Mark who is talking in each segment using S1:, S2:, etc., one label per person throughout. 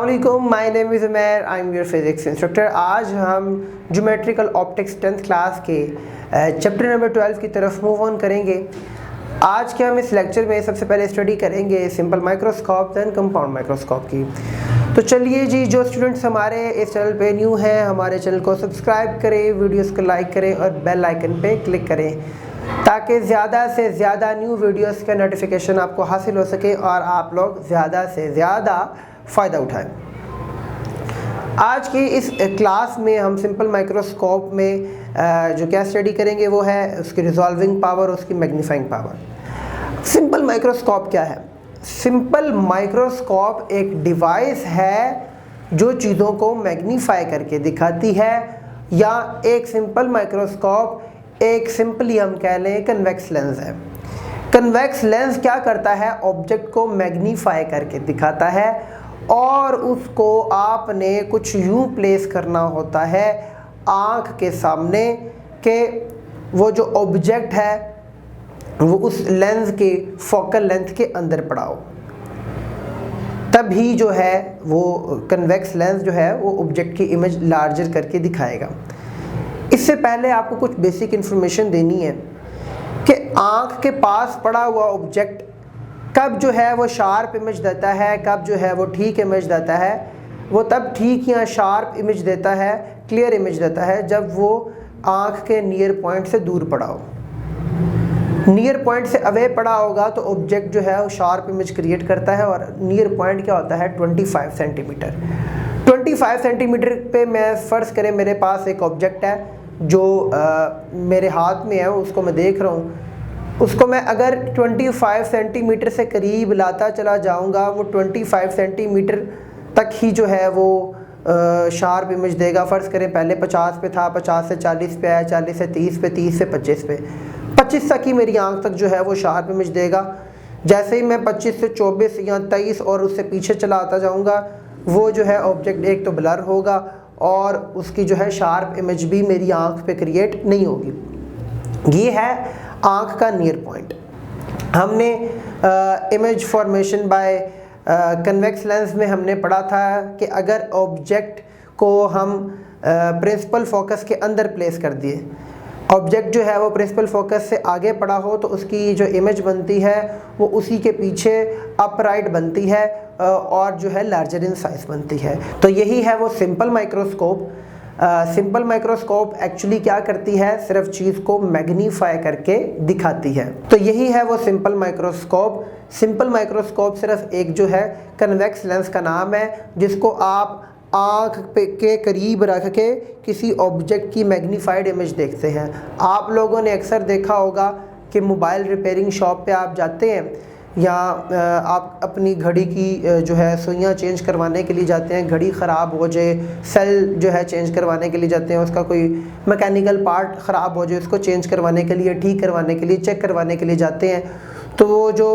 S1: अस्सलामुअलैकुम, my name is Umair, I am your physics instructor. आज हम ज्योमेट्रिकल ऑप्टिक्स 10th क्लास के चैप्टर नंबर 12 की तरफ मूव ऑन करेंगे। आज के हम इस लेक्चर में सबसे पहले स्टडी करेंगे simple microscope then compound microscope की। तो चलिए जी, जो स्टूडेंट्स हमारे इस चैनल पे न्यू हैं, हमारे चैनल को सब्सक्राइब करें, वीडियोस को लाइक करें और बेल आइकन पे क्लिक करें ताकि ज़्यादा से ज़्यादा न्यू वीडियोस का नोटिफिकेशन आपको हासिल हो सके और आप लोग ज़्यादा से ज़्यादा फ़ायदा उठाएं। आज की इस क्लास में हम सिंपल माइक्रोस्कोप में जो क्या स्टडी करेंगे वो है उसकी रिजॉल्विंग पावर, उसकी मैग्नीफाइंग पावर। सिंपल माइक्रोस्कोप क्या है? सिंपल माइक्रोस्कोप एक डिवाइस है जो चीज़ों को मैग्नीफाई करके दिखाती है, या एक सिंपल माइक्रोस्कोप एक सिंपली हम कह लें कन्वेक्स लेंस है। कन्वेक्स लेंस क्या करता है? ऑब्जेक्ट को मैग्नीफाई करके दिखाता है और उसको आपने कुछ यूं प्लेस करना होता है आँख के सामने कि वो जो ऑब्जेक्ट है वो उस लेंस के फोकल लेंथ के अंदर पड़ा हो, तभी जो है वो कन्वेक्स लेंस जो है वो ऑब्जेक्ट की इमेज लार्जर करके दिखाएगा। इससे पहले आपको कुछ बेसिक इन्फॉर्मेशन देनी है कि आँख के पास पड़ा हुआ ऑब्जेक्ट कब जो है वो शार्प इमेज देता है, कब जो है वो ठीक इमेज देता है। वो तब ठीक या शार्प इमेज देता है, क्लियर इमेज देता है, जब वो आँख के नियर पॉइंट से दूर पड़ा हो। नियर पॉइंट से अवे पड़ा होगा तो ऑब्जेक्ट जो है वो शार्प इमेज क्रिएट करता है, और नियर पॉइंट क्या होता है? 25 सेंटीमीटर। 25 सेंटीमीटर पे मैं फ़र्ज़ करें मेरे पास एक ऑब्जेक्ट है जो मेरे हाथ में है, उसको मैं देख रहा हूँ। उसको मैं अगर 25 सेंटीमीटर से करीब लाता चला जाऊंगा, वो 25 सेंटीमीटर तक ही जो है वो शार्प इमेज देगा। फ़र्ज़ करें पहले 50 पे था, 50 से 40 पे आया, 40 से 30 पे, 30 से 25 पे, 25 तक ही मेरी आंख तक जो है वो शार्प इमेज देगा। जैसे ही मैं 25 से 24 या 23 और उससे पीछे चला आता जाऊँगा, वो जो है ऑब्जेक्ट एक तो ब्लर होगा और उसकी जो है शार्प इमेज भी मेरी आँख पे क्रिएट नहीं होगी। ये है आँख का नियर पॉइंट। हमने image formation by convex lens में हमने पढ़ा था कि अगर ऑब्जेक्ट को हम प्रिंसिपल फोकस के अंदर प्लेस कर दिए, ऑब्जेक्ट जो है वो प्रिंसिपल फोकस से आगे पड़ा हो, तो उसकी जो इमेज बनती है वो उसी के पीछे अपराइट बनती है और जो है लार्जर इन साइज बनती है। तो यही है वो simple microscope. Simple microscope actually क्या करती है? सिर्फ चीज़ को मैग्नीफाई करके दिखाती है। तो यही है वो सिंपल माइक्रोस्कोप। सिंपल माइक्रोस्कोप सिर्फ एक जो है कन्वेक्स लेंस का नाम है, जिसको आप आँख पे के करीब रख के किसी ऑब्जेक्ट की मैग्नीफाइड इमेज देखते हैं। आप लोगों ने अक्सर देखा होगा कि मोबाइल रिपेयरिंग शॉप पे आप जाते हैं या आप अपनी घड़ी की जो है सुइयाँ चेंज करवाने के लिए जाते हैं, घड़ी ख़राब हो जाए, सेल जो है चेंज करवाने के लिए जाते हैं, उसका कोई मैकेनिकल पार्ट ख़राब हो जाए, उसको चेंज करवाने के लिए, ठीक करवाने के लिए, चेक करवाने के लिए जाते हैं। तो वो जो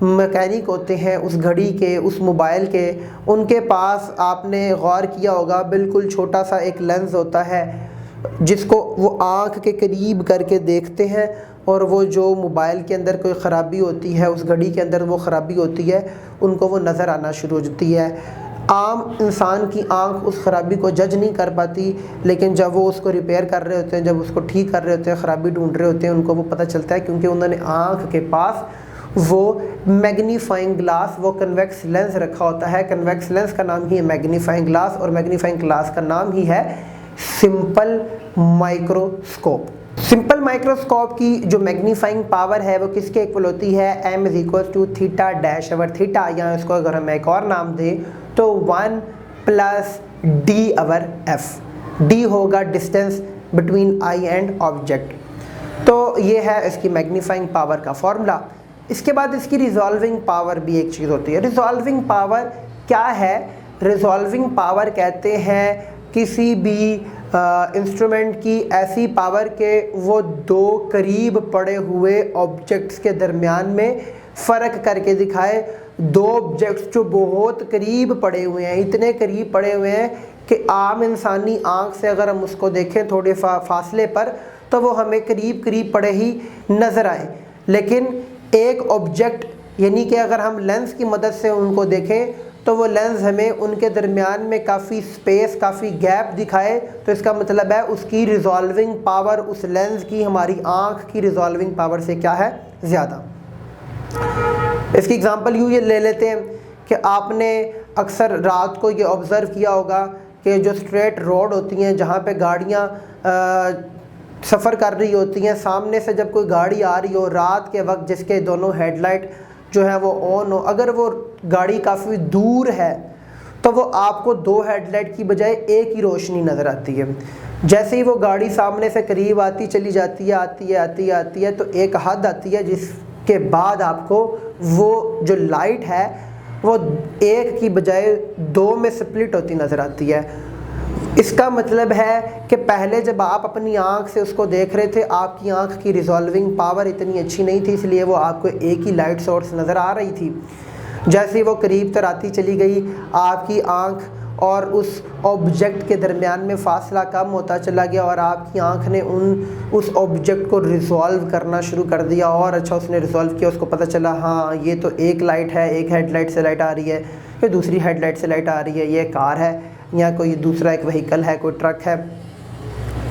S1: मैकेनिक होते हैं उस घड़ी के, उस मोबाइल के, उनके पास आपने गौर किया होगा बिल्कुल छोटा सा एक लेंस होता है जिसको वो आँख के करीब करके देखते हैं, और वो जो मोबाइल के अंदर कोई ख़राबी होती है, उस घड़ी के अंदर वो ख़राबी होती है, उनको वो नज़र आना शुरू हो जाती है। आम इंसान की आंख उस ख़राबी को जज नहीं कर पाती, लेकिन जब वो उसको रिपेयर कर रहे होते हैं, जब उसको ठीक कर रहे होते हैं, ख़राबी ढूंढ रहे होते हैं, उनको वो पता चलता है, क्योंकि उन्होंने आँख के पास वो मैग्नीफाइंग ग्लास, वो कन्वेक्स लेंस रखा होता है। कन्वेक्स लेंस का नाम ही है मैग्नीफाइंग ग्लास, और मैग्नीफाइंग ग्लास का नाम ही है सिंपल माइक्रोस्कोप। सिंपल माइक्रोस्कोप की जो मैग्नीफाइंग पावर है वो किसके इक्वल होती है? m = थीटा डैश अवर थीटा, या इसको अगर हम एक और नाम दें तो 1 + d अवर f। d होगा distance between I and object. तो ये है इसकी मैग्नीफाइंग पावर का फॉर्मूला। इसके बाद इसकी रिजॉल्विंग पावर भी एक चीज़ होती है। रिजॉल्विंग पावर क्या है? रिजॉल्विंग पावर कहते हैं किसी भी इंस्ट्रूमेंट की ऐसी पावर के वो दो करीब पड़े हुए ऑब्जेक्ट्स के दरमियान में फ़र्क करके दिखाए। दो ऑब्जेक्ट्स जो बहुत करीब पड़े हुए हैं, इतने करीब पड़े हुए हैं कि आम इंसानी आँख से अगर हम उसको देखें थोड़े फासले पर, तो वो हमें करीब करीब पड़े ही नज़र आए। लेकिन एक ऑब्जेक्ट यानी कि अगर हम लेंस की मदद से उनको देखें तो वो लेंस हमें उनके दरमियान में काफ़ी स्पेस, काफ़ी गैप दिखाए, तो इसका मतलब है उसकी रिजॉल्विंग पावर, उस लेंस की हमारी आँख की रिजॉल्विंग पावर से क्या है, ज़्यादा। इसकी एग्ज़ाम्पल यूँ ये ले लेते हैं कि आपने अक्सर रात को ये ऑब्ज़र्व किया होगा कि जो स्ट्रेट रोड होती हैं जहाँ पे गाड़ियाँ सफ़र कर रही होती हैं, सामने से जब कोई गाड़ी आ रही हो रात के वक्त जिसके दोनों हेडलाइट जो है वो ऑन हो, अगर वो गाड़ी काफ़ी दूर है तो वो आपको दो हेडलाइट की बजाय एक ही रोशनी नज़र आती है। जैसे ही वो गाड़ी सामने से करीब आती चली जाती है, आती है तो एक हद आती है जिसके बाद आपको वो जो लाइट है वो एक की बजाय दो में स्प्लिट होती नज़र आती है। इसका मतलब है कि पहले जब आप अपनी आँख से उसको देख रहे थे, आपकी आँख की रिजॉल्विंग पावर इतनी अच्छी नहीं थी, इसलिए वो आपको एक ही लाइट सोर्स नज़र आ रही थी। जैसे ही वो करीब तर आती चली गई, आपकी आँख और उस ऑब्जेक्ट के दरमियान में फ़ासला कम होता चला गया और आपकी आँख ने उस ऑब्जेक्ट को रिज़ॉल्व करना शुरू कर दिया, और अच्छा उसने रिज़ॉल्व किया, उसको पता चला हाँ ये तो एक लाइट है, एक हेडलाइट से लाइट आ रही है, ये दूसरी हेडलाइट से लाइट आ रही है, ये कार है या कोई दूसरा एक व्हीकल है, कोई ट्रक है।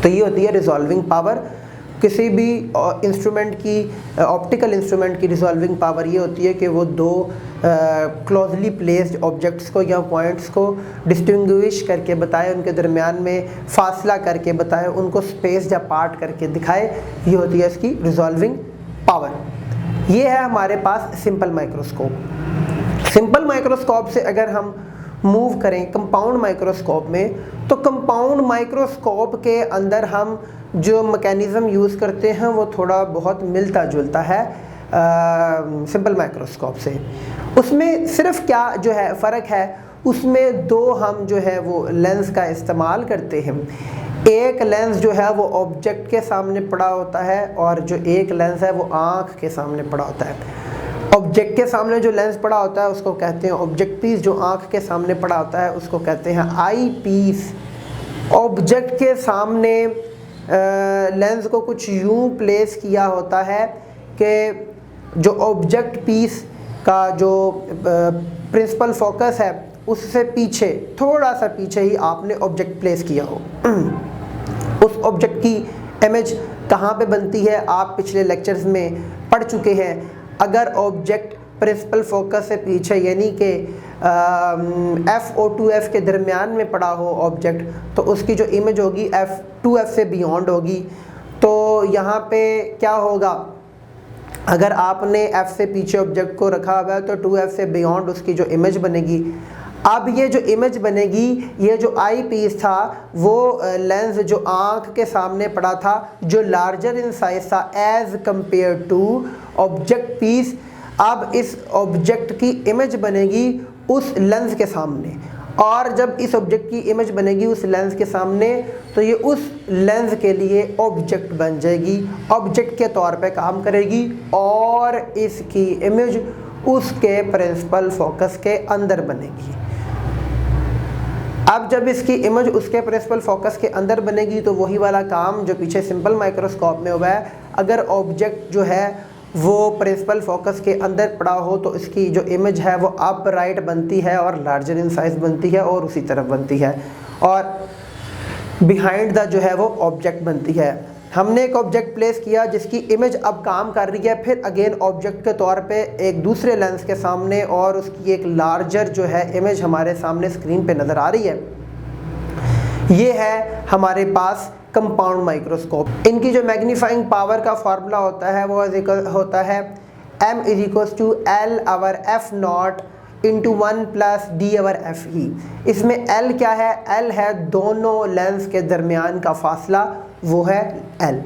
S1: तो ये होती है रिज़ॉल्विंग पावर। किसी भी इंस्ट्रूमेंट की, ऑप्टिकल इंस्ट्रूमेंट की रिज़ॉल्विंग पावर ये होती है कि वो दो क्लोजली प्लेस्ड ऑब्जेक्ट्स को या पॉइंट्स को डिस्टिंग्विश करके बताए, उनके दरमियान में फ़ासला करके बताए, उनको स्पेस या पार्ट करके दिखाए। ये होती है इसकी रिज़ॉल्विंग पावर। ये है हमारे पास सिंपल माइक्रोस्कोप। सिंपल माइक्रोस्कोप से अगर हम मूव करें कंपाउंड माइक्रोस्कोप में, तो कंपाउंड माइक्रोस्कोप के अंदर हम जो मैकेनिज़्म यूज़ करते हैं वो थोड़ा बहुत मिलता जुलता है सिंपल माइक्रोस्कोप से। उसमें सिर्फ क्या जो है फ़र्क है, उसमें दो हम जो है वो लेंस का इस्तेमाल करते हैं। एक लेंस जो है वो ऑब्जेक्ट के सामने पड़ा होता है और जो एक लेंस है वो आँख के सामने पड़ा होता है। ऑब्जेक्ट के सामने जो लेंस पड़ा होता है उसको कहते हैं ऑब्जेक्ट पीस, जो आँख के सामने पड़ा होता है उसको कहते हैं आई पीस। ऑब्जेक्ट के सामने लेंस को कुछ यूं प्लेस किया होता है कि जो ऑब्जेक्ट पीस का जो प्रिंसिपल फोकस है उससे पीछे, थोड़ा सा पीछे ही आपने ऑब्जेक्ट प्लेस किया हो। उस ऑब्जेक्ट की इमेज कहाँ पे बनती है आप पिछले लेक्चर्स में पढ़ चुके हैं। अगर ऑब्जेक्ट प्रिंसिपल फोकस से पीछे यानी कि F/O2F के दरमियान में पड़ा हो ऑब्जेक्ट, तो उसकी जो इमेज होगी F2F से बियॉन्ड होगी। तो यहाँ पे क्या होगा, अगर आपने F से पीछे ऑब्जेक्ट को रखा हुआ है तो 2F से बियॉन्ड उसकी जो इमेज बनेगी। अब ये जो इमेज बनेगी, ये जो आई पीस था वो लेंस जो आँख के सामने पड़ा था, जो लार्जर इन साइज था as compare to object piece. अब इस ऑब्जेक्ट की इमेज बनेगी उस लेंस के सामने, और जब इस ऑब्जेक्ट की इमेज बनेगी उस लेंस के सामने तो ये उस लेंस के लिए ऑब्जेक्ट बन जाएगी, ऑब्जेक्ट के तौर पे काम करेगी और इसकी इमेज उसके प्रिंसिपल फोकस के अंदर बनेगी। अब जब इसकी इमेज उसके प्रिंसिपल फोकस के अंदर बनेगी तो वही वाला काम जो पीछे सिंपल माइक्रोस्कोप में हुआ है। अगर ऑब्जेक्ट जो है वो प्रिंसिपल फोकस के अंदर पड़ा हो तो इसकी जो इमेज है वो अप राइट बनती है और लार्जर इन साइज बनती है और उसी तरफ बनती है, और बिहाइंड द जो है वो ऑब्जेक्ट बनती है। हमने एक ऑब्जेक्ट प्लेस किया जिसकी इमेज अब काम कर रही है, फिर अगेन ऑब्जेक्ट के तौर पे एक दूसरे लेंस के सामने, और उसकी एक लार्जर जो है इमेज हमारे सामने स्क्रीन पे नज़र आ रही है। ये है हमारे पास कंपाउंड माइक्रोस्कोप। इनकी जो मैग्नीफाइंग पावर का फार्मूला होता है वो होता है m = L/f0 × 1 + D/fe। इसमें L क्या है, L है दोनों लेंस के दरमियान का फासला, वो है L,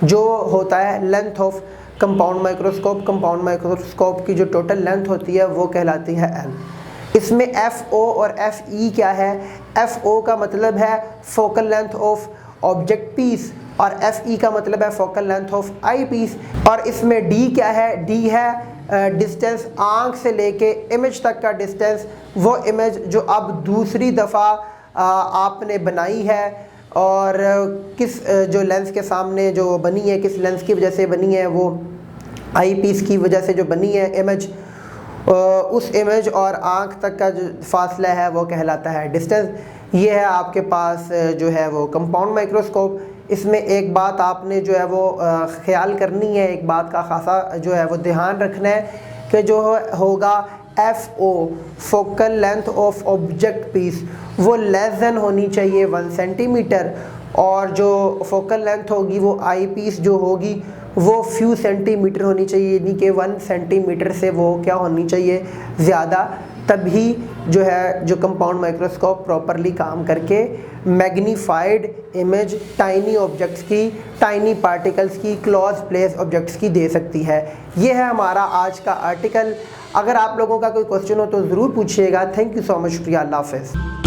S1: जो होता है length of compound microscope. Compound microscope की जो टोटल लेंथ होती है वो कहलाती है L। इसमें FO और FE क्या है, FO का मतलब है focal length of object piece और FE का मतलब है focal length of eye piece. और इसमें D क्या है, D है डिस्टेंस आँख से लेके इमेज तक का डिस्टेंस, वो इमेज जो अब दूसरी दफ़ा आपने बनाई है और किस जो लेंस के सामने जो बनी है, किस लेंस की वजह से बनी है, वो आई पीस की वजह से जो बनी है इमेज, उस इमेज और आँख तक का जो फासला है वो कहलाता है डिस्टेंस। ये है आपके पास जो है वो कंपाउंड माइक्रोस्कोप। इसमें एक बात आपने जो है वो ख्याल करनी है, एक बात का खासा जो है वो ध्यान रखना है कि जो होगा FO focal length of object piece वो लेस देन होनी चाहिए 1 सेंटीमीटर, और जो फोकल लेंथ होगी वो आई पीस जो होगी वो फ्यू सेंटीमीटर होनी चाहिए, यानी कि 1 सेंटीमीटर से वो क्या होनी चाहिए, ज़्यादा। तभी जो है जो कंपाउंड माइक्रोस्कोप प्रॉपरली काम करके मैग्नीफाइड इमेज टाइनी ऑब्जेक्ट्स की, टाइनी पार्टिकल्स की, क्लोज प्लेस ऑब्जेक्ट्स की दे सकती है। ये है हमारा आज का आर्टिकल। अगर आप लोगों का कोई क्वेश्चन हो तो ज़रूर पूछिएगा। थैंक यू सो मच, शुक्रिया, अल्लाह हाफ़िज़।